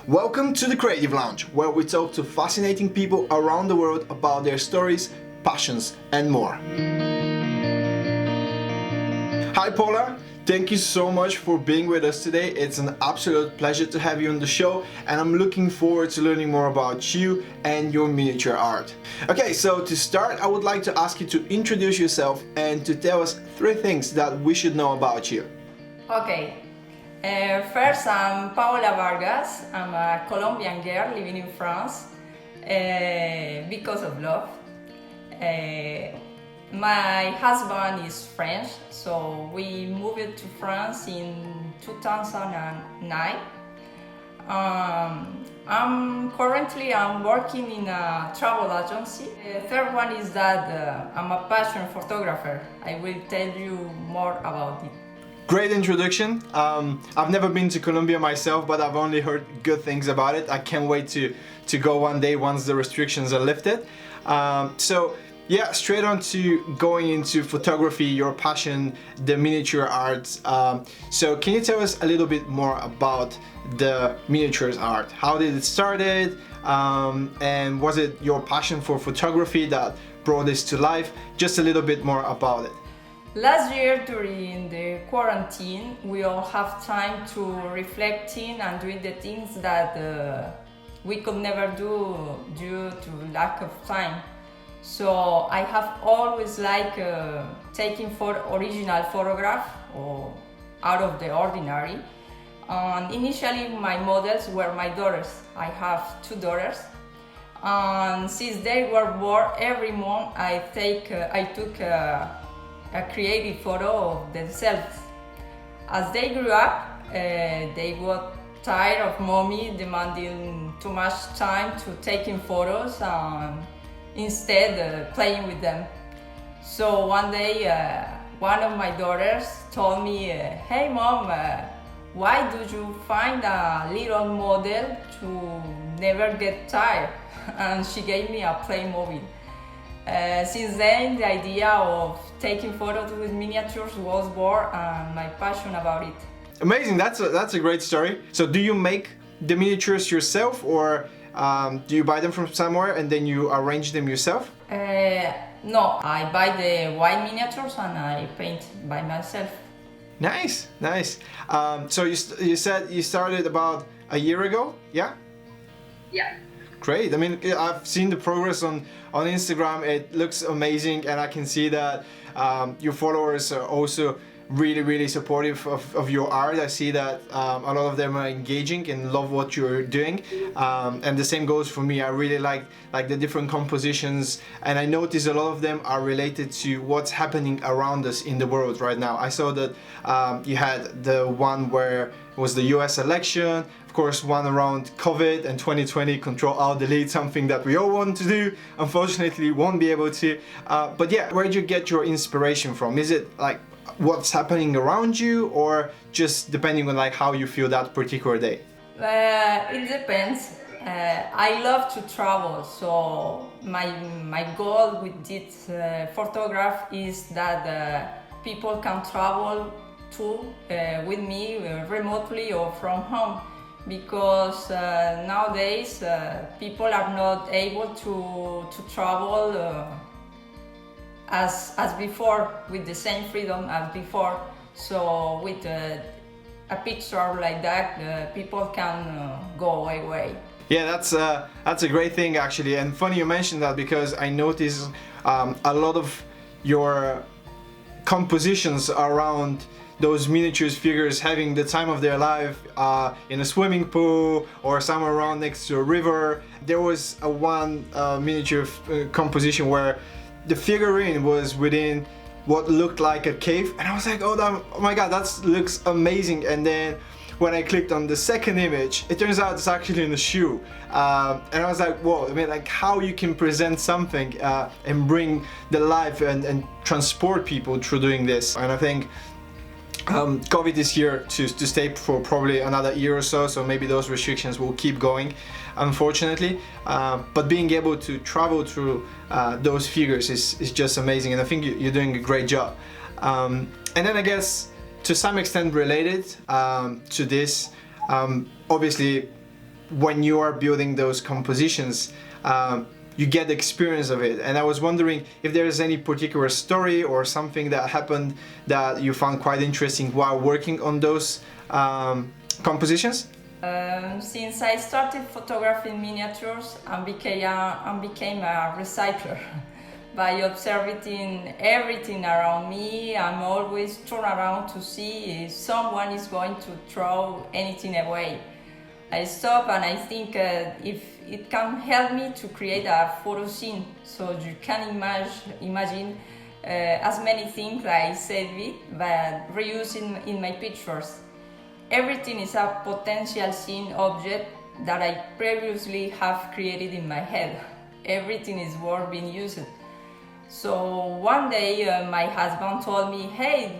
Welcome to the Creative Lounge, where we talk to fascinating people around the world about their stories, passions, and more. Hi Paola, thank you so much for being with us today. It's an absolute pleasure to have you on the show, and I'm looking forward to learning more about you and your miniature art. Okay, so to start, I would like to ask you to introduce yourself and to tell us 3 things that we should know about you. Okay. First, I'm Paola Vargas. I'm a Colombian girl living in France because of love. My husband is French, so we moved to France in 2009. I'm currently working in a travel agency. The third one is that I'm a passion photographer. I will tell you more about it. Great introduction. I've never been to Colombia myself, but I've only heard good things about it. I can't wait to go one day once the restrictions are lifted. So yeah, straight on to going into photography, your passion, the miniature arts. So can you tell us a little bit more about the miniatures art? How did it started? And was it your passion for photography that brought this to life? Just a little bit more about it. Last year during the quarantine, we all have time to reflecting and doing the things that we could never do due to lack of time. So I have always liked taking original photograph or out of the ordinary. Initially my models were my daughters. I have 2 daughters. And since they were born, every month I took a creative photo of themselves. As they grew up, they got tired of mommy demanding too much time to taking photos and instead playing with them. So one day, one of my daughters told me, "Hey mom, why do you find a little model to never get tired?" And she gave me a Playmobil. Since then, the idea of taking photos with miniatures was born and my passion about it. Amazing, that's a great story. So do you make the miniatures yourself, or do you buy them from somewhere and then you arrange them yourself? No, I buy the white miniatures and I paint by myself. Nice, nice. So you said you started about a year ago, yeah? Yeah. Great. I mean, I've seen the progress on Instagram. It looks amazing, and I can see that your followers are also really supportive of your art. I see that a lot of them are engaging and love what you're doing, and the same goes for me. I really like the different compositions, and I notice a lot of them are related to what's happening around us in the world right now. I saw that you had the one where it was the US election, of course one around COVID and 2020 Control Alt Delete, something that we all want to do, unfortunately won't be able to. But yeah, where do you get your inspiration from? Is it like what's happening around you, or just depending on like how you feel that particular day? It depends. I love to travel, so my goal with this photograph is that people can travel too with me remotely or from home, because nowadays people are not able to travel as before with the same freedom as before. So with a picture like that, people can go away. Yeah, that's a great thing actually, and funny you mentioned that, because I noticed a lot of your compositions around those miniatures figures having the time of their life in a swimming pool or somewhere around next to a river. There was one miniature composition where the figurine was within what looked like a cave, and I was like, oh my god, that looks amazing. And then when I clicked on the second image, it turns out it's actually in a shoe, and I was like, whoa, I mean, like how you can present something and bring the life and transport people through doing this. And I think COVID is here to stay for probably another year or so, so maybe those restrictions will keep going, unfortunately. But being able to travel through those figures is just amazing, and I think you're doing a great job. And then I guess to some extent related to this, obviously when you are building those compositions, you get the experience of it. And I was wondering if there is any particular story or something that happened that you found quite interesting while working on those compositions. Since I started photographing miniatures and became a recycler. By observing everything around me, I'm always turned around to see if someone is going to throw anything away. I stop and I think if it can help me to create a photo scene, so you can imagine as many things I said it, but reusing in my pictures. Everything is a potential scene object that I previously have created in my head. Everything is worth being used. So one day my husband told me, hey,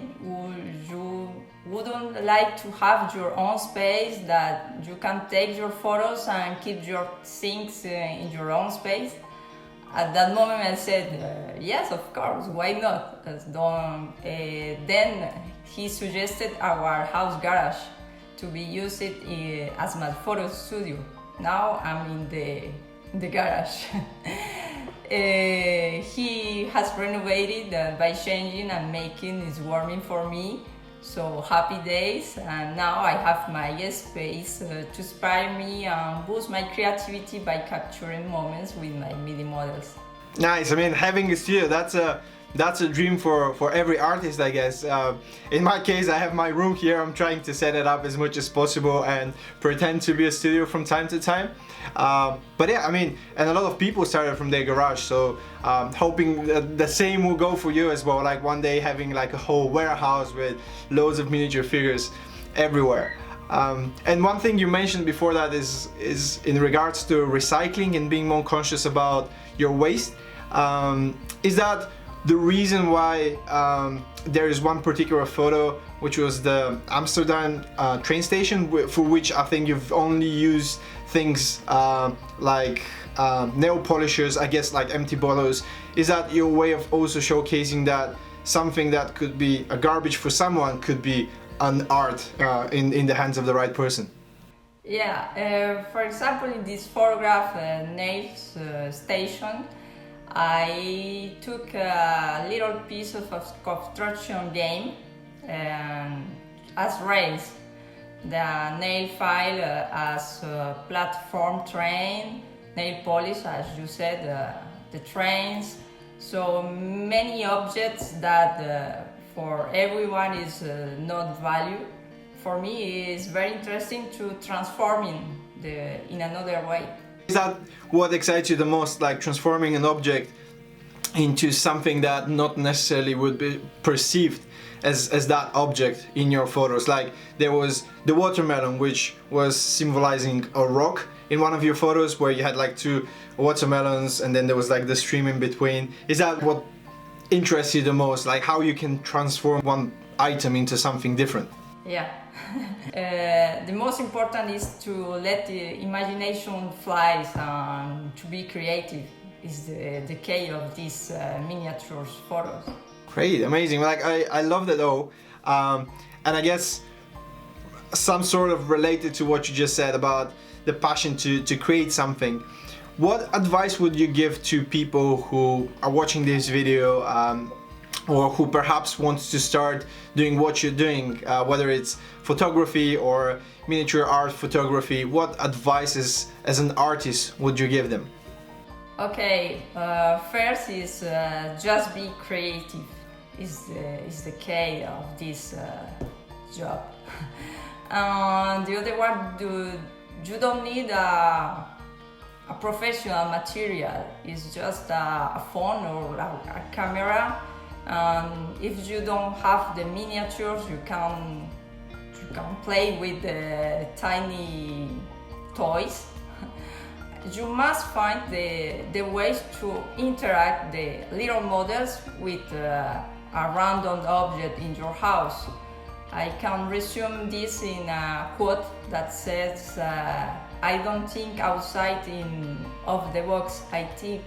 you wouldn't like to have your own space that you can take your photos and keep your things in your own space? At that moment I said, yes, of course, why not? Then he suggested our house garage to be used as my photo studio. Now I'm in the garage. He has renovated by changing and making it warming for me. So happy days, and now I have my space to inspire me and boost my creativity by capturing moments with my mini models. Nice. I mean, having a studio, that's a dream for every artist, I guess. In my case, I have my room here. I'm trying to set it up as much as possible and pretend to be a studio from time to time. But yeah, I mean, and a lot of people started from their garage, so hoping that the same will go for you as well, like one day having like a whole warehouse with loads of miniature figures everywhere. And one thing you mentioned before that is in regards to recycling and being more conscious about your waste. Is that the reason why there is one particular photo, which was the Amsterdam train station, for which I think you've only used things like nail polishers, I guess, like empty bottles? Is that your way of also showcasing that something that could be a garbage for someone could be an art in the hands of the right person? Yeah, for example, in this photograph, Nails Station, I took a little piece of a construction game as rails, the nail file as a platform train, nail polish, as you said, the trains. So many objects that for everyone is not value. For me, it's very interesting to transform in another way. Is that what excites you the most, like transforming an object into something that not necessarily would be perceived as that object in your photos? Like there was the watermelon, which was symbolizing a rock in one of your photos, where you had like two watermelons and then there was like the stream in between. Is that what interests you the most, like how you can transform one item into something different? Yeah. The most important is to let the imagination fly and to be creative is the key of these miniatures photos. Great, amazing. Like I love that though, and I guess some sort of related to what you just said about the passion to create something. What advice would you give to people who are watching this video or who perhaps wants to start doing what you're doing, whether it's photography or miniature art photography? What advices as an artist would you give them? Okay, first is just be creative is the key of this job. And the other one, you don't need a professional material. It's just a phone or a camera. If you don't have the miniatures, you can play with the tiny toys. You must find the ways to interact the little models with a random object in your house. I can resume this in a quote that says, I don't think outside of the box, I think,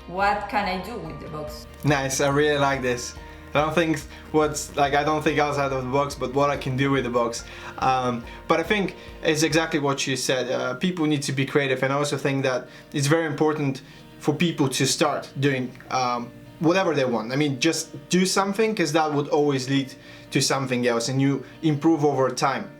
what can I do with the box? Nice, I really like this. don't think I don't think outside of the box, but what I can do with the box. But I think it's exactly what you said. People need to be creative, and I also think that it's very important for people to start doing whatever they want. I mean, just do something, because that would always lead to something else, and you improve over time.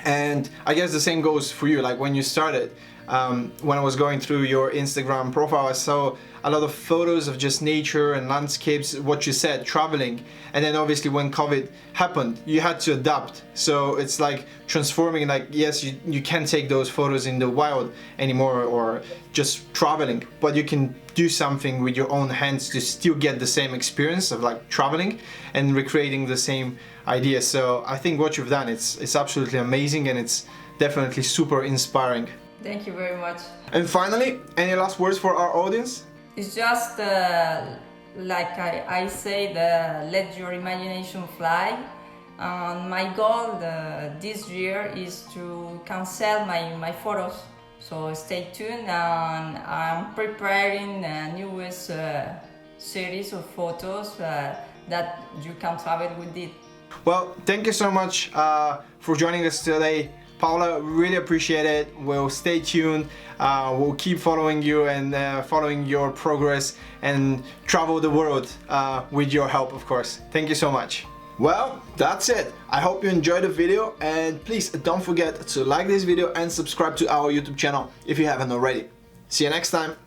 And I guess the same goes for you. Like when you started, when I was going through your Instagram profile, I saw a lot of photos of just nature and landscapes, what you said, traveling. And then obviously when COVID happened, you had to adapt. So it's like transforming, like, yes, you can't take those photos in the wild anymore or just traveling, but you can do something with your own hands to still get the same experience of like traveling and recreating the same idea. So I think what you've done, it's absolutely amazing, and it's definitely super inspiring. Thank you very much. And finally, any last words for our audience? It's just like I say, let your imagination fly. My goal this year is to cancel my photos. So stay tuned, and I'm preparing a newest series of photos that you can travel with it. Well, thank you so much for joining us today, Paola. Really appreciate it. We'll stay tuned. We'll keep following you and following your progress and travel the world with your help, of course. Thank you so much. Well, that's it. I hope you enjoyed the video, and please don't forget to like this video and subscribe to our YouTube channel if you haven't already. See you next time.